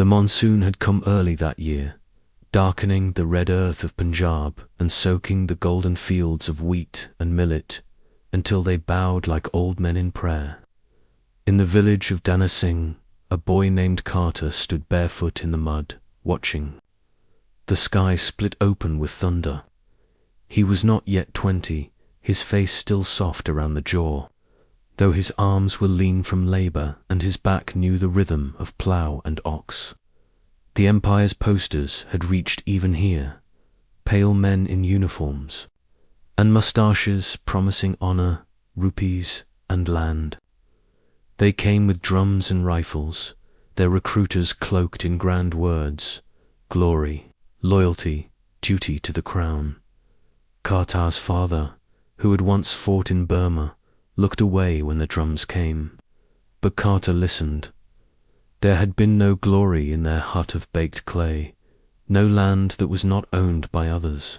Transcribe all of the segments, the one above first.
The monsoon had come early that year, darkening the red earth of Punjab and soaking the golden fields of wheat and millet until they bowed like old men in prayer. In the village of Kartar Singh, a boy named Kartar stood barefoot in the mud, watching. The sky split open with thunder. He was not yet 20, his face still soft around the jaw, though his arms were lean from labor and his back knew the rhythm of plough and ox. The Empire's posters had reached even here, pale men in uniforms, and moustaches promising honor, rupees, and land. They came with drums and rifles, their recruiters cloaked in grand words, glory, loyalty, duty to the crown. Kartar's father, who had once fought in Burma, looked away when the drums came, but Kartar listened. There had been no glory in their hut of baked clay, no land that was not owned by others.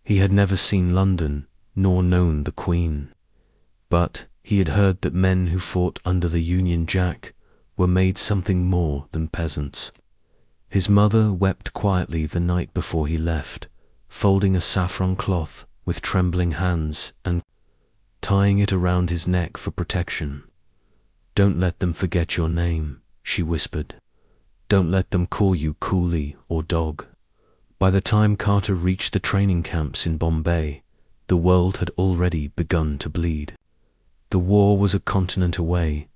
He had never seen London, nor known the Queen, but he had heard that men who fought under the Union Jack were made something more than peasants. His mother wept quietly the night before he left, folding a saffron cloth with trembling hands and tying it around his neck for protection. "Don't let them forget your name," she whispered. "Don't let them call you coolie or dog." By the time Kartar reached the training camps in Bombay, the world had already begun to bleed. The war was a continent away,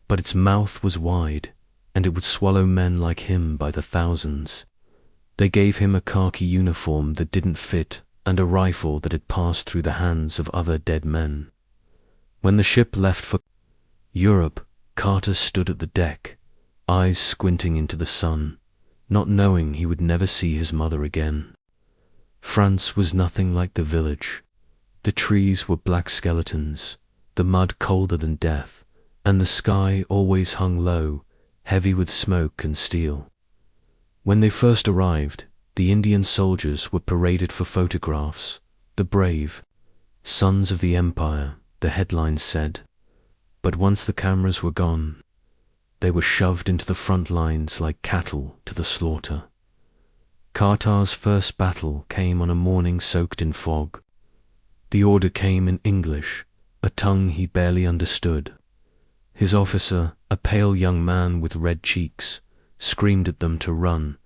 but its mouth was wide, and it would swallow men like him by the thousands. They gave him a khaki uniform that didn't fit and a rifle that had passed through the hands of other dead men. When the ship left for Europe, Kartar stood at the deck, eyes squinting into the sun, not knowing he would never see his mother again. France was nothing like the village. The trees were black skeletons, the mud colder than death, and the sky always hung low, heavy with smoke and steel. When they first arrived, the Indian soldiers were paraded for photographs, the brave, sons of the Empire, the headlines said. But once the cameras were gone, they were shoved into the front lines like cattle to the slaughter. Kartar's first battle came on a morning soaked in fog. The order came in English, a tongue he barely understood. His officer, a pale young man with red cheeks, screamed at them to run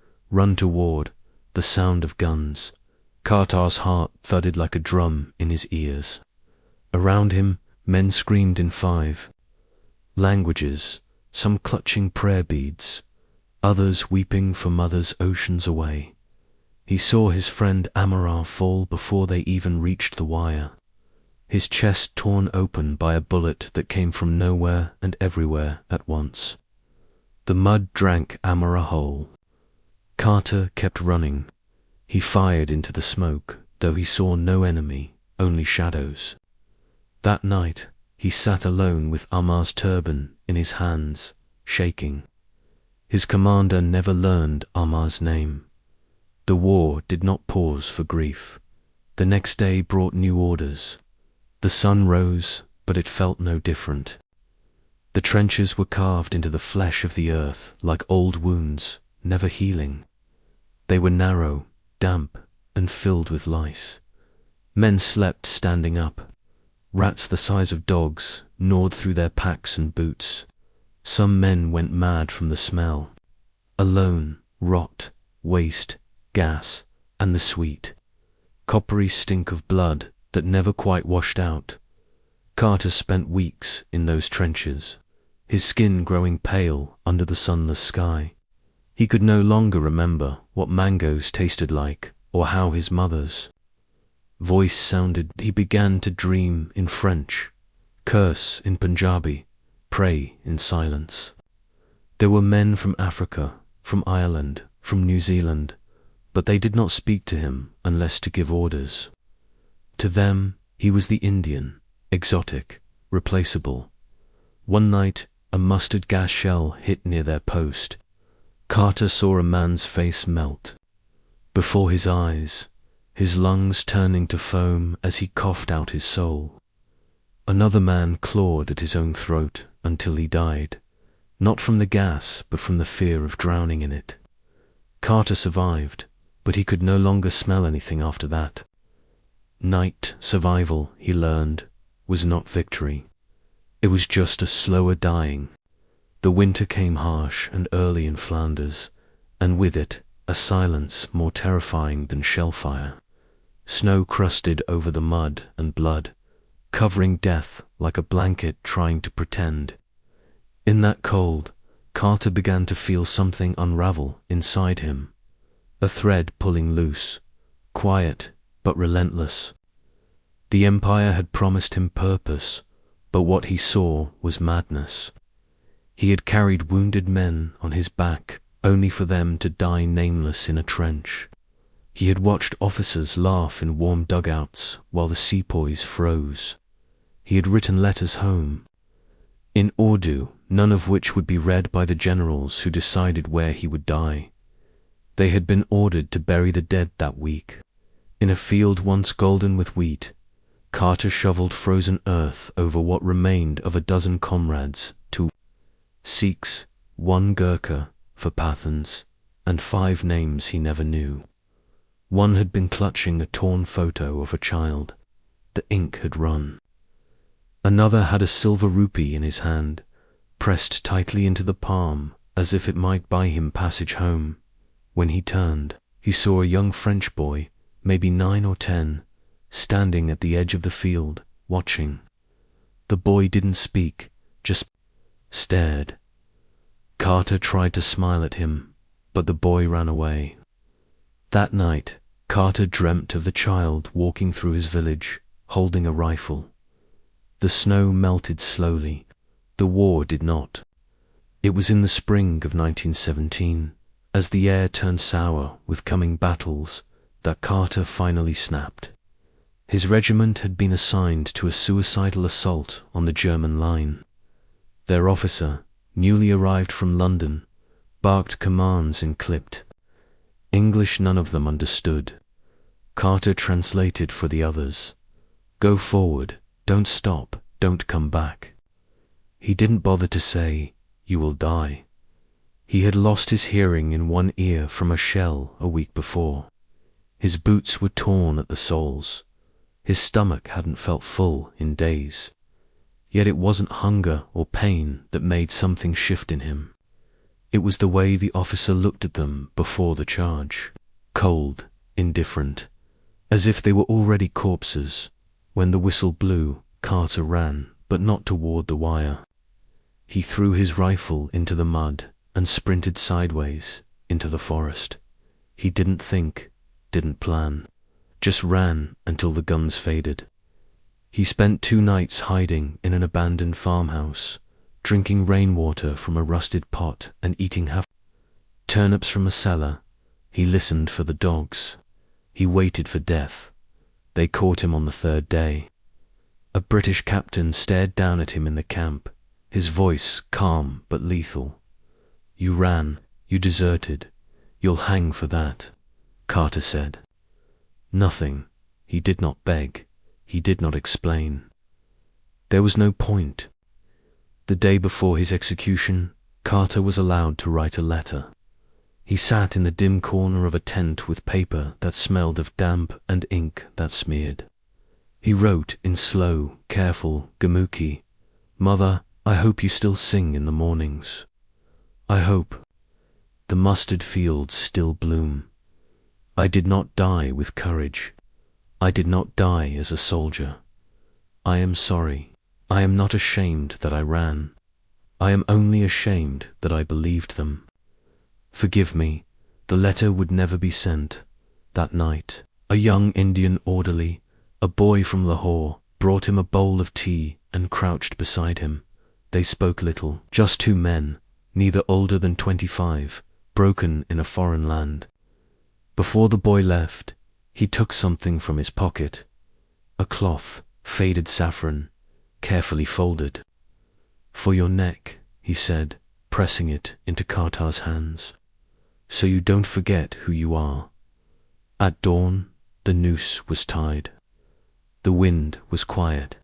toward the sound of guns. Kartar's heart thudded like a drum in his ears. Around him, men screamed in 5 languages, some clutching prayer beads, others weeping for mothers oceans away. He saw his friend Amara fall before they even reached the wire, his chest torn open by a bullet that came from nowhere and everywhere at once. The mud drank Amara whole. Kartar kept running. He fired into the smoke, though he saw no enemy, only shadows. That night, he sat alone with Amar's turban in his hands, shaking. His commander never learned Amar's name. The war did not pause for grief. The next day brought new orders. The sun rose, but it felt no different. The trenches were carved into the flesh of the earth like old wounds, never healing. They were narrow, damp, and filled with lice. Men slept standing up. Rats the size of dogs gnawed through their packs and boots. Some men went mad from the smell. Alone, rot, waste, gas, and the sweet, coppery stink of blood that never quite washed out. Kartar spent weeks in those trenches, his skin growing pale under the sunless sky. He could no longer remember what mangoes tasted like or how his mother's voice sounded. He began to dream in French, curse in Punjabi, pray in silence. There were men from Africa, from Ireland, from New Zealand, but they did not speak to him unless to give orders. To them, he was the Indian, exotic, replaceable. One night, a mustard gas shell hit near their post. Kartar saw a man's face melt. Before his eyes, his lungs turning to foam as he coughed out his soul. Another man clawed at his own throat until he died, not from the gas, but from the fear of drowning in it. Carter survived, but he could no longer smell anything after that. Night survival, he learned, was not victory. It was just a slower dying. The winter came harsh and early in Flanders, and with it a silence more terrifying than shellfire. Snow crusted over the mud and blood, covering death like a blanket trying to pretend. In that cold, Carter began to feel something unravel inside him, a thread pulling loose, quiet but relentless. The Empire had promised him purpose, but what he saw was madness. He had carried wounded men on his back only for them to die nameless in a trench. He had watched officers laugh in warm dugouts while the sepoys froze. He had written letters home, in Urdu, none of which would be read by the generals who decided where he would die. They had been ordered to bury the dead that week. In a field once golden with wheat, Carter shoveled frozen earth over what remained of a dozen comrades, 2 Sikhs, 1 Gurkha for Pathans, and 5 names he never knew. One had been clutching a torn photo of a child. The ink had run. Another had a silver rupee in his hand, pressed tightly into the palm as if it might buy him passage home. When he turned, he saw a young French boy, maybe 9 or 10, standing at the edge of the field, watching. The boy didn't speak, just stared. Carter tried to smile at him, but the boy ran away. That night, Carter dreamt of the child walking through his village, holding a rifle. The snow melted slowly. The war did not. It was in the spring of 1917, as the air turned sour with coming battles, that Carter finally snapped. His regiment had been assigned to a suicidal assault on the German line. Their officer, newly arrived from London, barked commands in clipped English none of them understood. Carter translated for the others. Go forward, don't stop, don't come back. He didn't bother to say, you will die. He had lost his hearing in one ear from a shell a week before. His boots were torn at the soles. His stomach hadn't felt full in days. Yet it wasn't hunger or pain that made something shift in him. It was the way the officer looked at them before the charge. Cold, indifferent, as if they were already corpses. When the whistle blew, Carter ran, but not toward the wire. He threw his rifle into the mud and sprinted sideways into the forest. He didn't think, didn't plan, just ran until the guns faded. He spent 2 nights hiding in an abandoned farmhouse, drinking rainwater from a rusted pot and eating turnips from a cellar. He listened for the dogs. He waited for death. They caught him on the 3rd day. A British captain stared down at him in the camp, his voice calm but lethal. You ran, you deserted. You'll hang for that, Carter said. Nothing. He did not beg. He did not explain. There was no point. The day before his execution, Carter was allowed to write a letter. He sat in the dim corner of a tent with paper that smelled of damp and ink that smeared. He wrote in slow, careful Gamuki, Mother, I hope you still sing in the mornings. I hope the mustard fields still bloom. I did not die with courage. I did not die as a soldier. I am sorry. I am not ashamed that I ran. I am only ashamed that I believed them. Forgive me, the letter would never be sent. That night, a young Indian orderly, a boy from Lahore, brought him a bowl of tea and crouched beside him. They spoke little, just 2 men, neither older than 25, broken in a foreign land. Before the boy left, he took something from his pocket, a cloth, faded saffron, carefully folded. For your neck, he said, pressing it into Kartar's hands, so you don't forget who you are. At dawn, the noose was tied. The wind was quiet.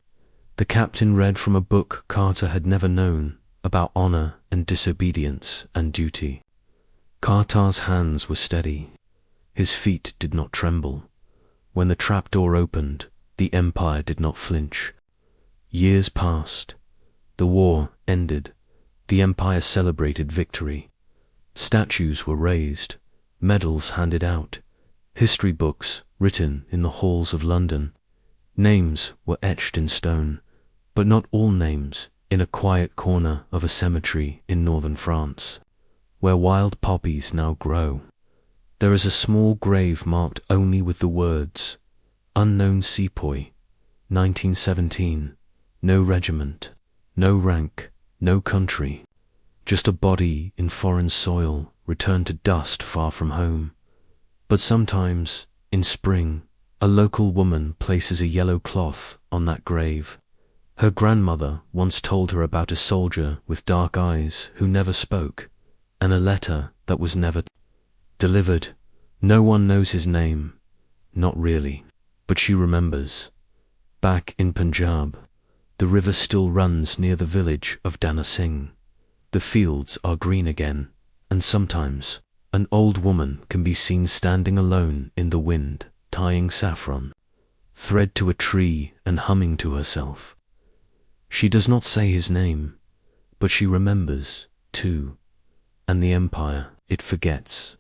The captain read from a book Carter had never known, about honor and disobedience and duty. Kartar's hands were steady. His feet did not tremble. When the trapdoor opened, the empire did not flinch. Years passed. The war ended. The empire celebrated victory. Statues were raised, medals handed out, history books written in the halls of London. Names were etched in stone, but not all names, in a quiet corner of a cemetery in northern France, where wild poppies now grow. There is a small grave marked only with the words, "Unknown Sepoy, 1917, no regiment, no rank, no country, just a body in foreign soil, returned to dust far from home." But sometimes, in spring, a local woman places a yellow cloth on that grave. Her grandmother once told her about a soldier with dark eyes who never spoke, and a letter that was never delivered. No one knows his name, not really, but she remembers. Back in Punjab, the river still runs near the village of Kartar Singh. The fields are green again, and sometimes an old woman can be seen standing alone in the wind, tying saffron thread to a tree and humming to herself. She does not say his name, but she remembers, too, and the empire, it forgets.